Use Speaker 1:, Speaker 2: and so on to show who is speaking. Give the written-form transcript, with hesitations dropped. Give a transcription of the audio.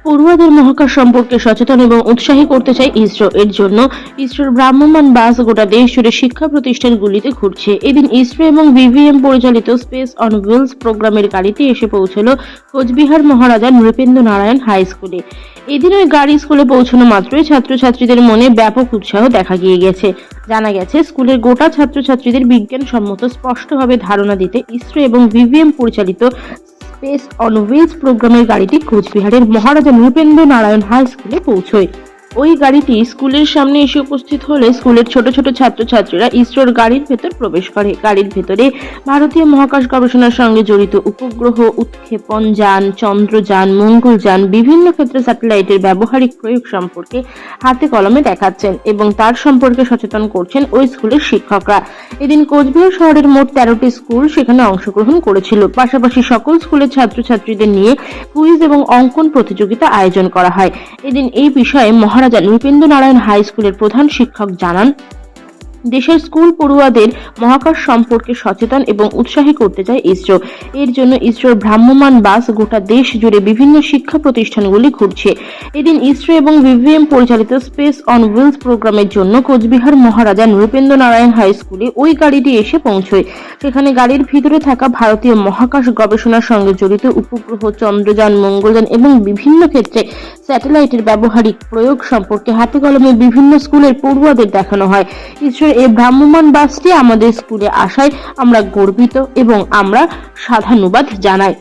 Speaker 1: পড়ুয়াদের মহাকাশ সম্পর্কে সচেতন এবং উৎসাহী করতে চায় ইসরো। এর জন্য ইসরোর ভ্রাম্যমাণ বাস গোটা দেশ জুড়ে শিক্ষা প্রতিষ্ঠানগুলিতে ঘুরছে। এদিন ইসরো এবং ভিভিএম পরিচালিত স্পেস অন হুইলস প্রোগ্রামের গাড়িতে এসে পৌঁছলো কোচবিহার মহারাজা নৃপেন্দ্র নারায়ণ হাই স্কুলে। এদিন ওই গাড়ি স্কুলে পৌঁছানো মাত্রই ছাত্রছাত্রীদের মনে ব্যাপক উৎসাহ দেখা গেছে। জানা গেছে, স্কুলের গোটা ছাত্রছাত্রীদের বিজ্ঞানসম্মত স্পষ্টভাবে ধারণা দিতে ইসরো এবং ভিভিএম পরিচালিত স্পেস অন হুইলস প্রোগ্রামের গাড়িটি কোচবিহারের মহারাজা নৃপেন্দ্র নারায়ণ হাই স্কুলে পৌঁছয়। ওই গাড়িটি স্কুলের সামনে এসে উপস্থিত হলে স্কুলের ছোট ছোট ছাত্রছাত্রীরা ইসরোর গাড়ির ভেতর প্রবেশ করে। গাড়ির ভেতরে ভারতীয় মহাকাশ গবেষণার সঙ্গে জড়িত উপগ্রহ উৎক্ষেপণ যান, চন্দ্রযান, মঙ্গলযান, বিভিন্ন ক্ষেত্রে স্যাটেলাইটের ব্যবহারিক প্রয়োগ সম্পর্কে হাতে কলমে দেখাচ্ছেন এবং তার সম্পর্কে সচেতন করছেন ওই স্কুলের শিক্ষকরা। এদিন কোচবিহার শহরের মোট 13টি স্কুল সেখানে অংশগ্রহণ করেছিল। পাশাপাশি সকল স্কুলের ছাত্রছাত্রীদের নিয়ে কুইজ এবং অঙ্কন প্রতিযোগিতা আয়োজন করা হয়। এদিন এই বিষয়ে মহারাজা নৃপেন্দ্র নারায়ণ হাই স্কুলের প্রধান শিক্ষক জানান, দেশের স্কুল পড়ুয়াদের মহাকাশ সম্পর্কে সচেতন এবং উৎসাহী করতে চায় ইসরো। এর জন্য ইসরোর ভ্রাম্যমাণ বাস গোটা দেশ জুড়ে বিভিন্ন শিক্ষা প্রতিষ্ঠানগুলি ঘুরছে। এদিন ইসরো এবং ভিভিএম পরিচালিত স্পেস অন হুইলস প্রোগ্রামের জন্য কোচবিহার মহারাজা নৃপেন্দ্র নারায়ণ হাই স্কুলে ওই গাড়িটি এসে পৌঁছয়। সেখানে গাড়ির ভিতরে থাকা ভারতীয় মহাকাশ গবেষণার সঙ্গে জড়িত উপগ্রহ, চন্দ্রযান, মঙ্গলযান এবং বিভিন্ন ক্ষেত্রে স্যাটেলাইটের ব্যবহারিক প্রয়োগ সম্পর্কে হাতে কলমে বিভিন্ন স্কুলের পড়ুয়াদের দেখানো হয়। ইসরোর এই ভ্রাম্যমাণ বাসটি আমাদের স্কুলে আসায় আমরা গর্বিত এবং আমরা সাধুবাদ জানাই।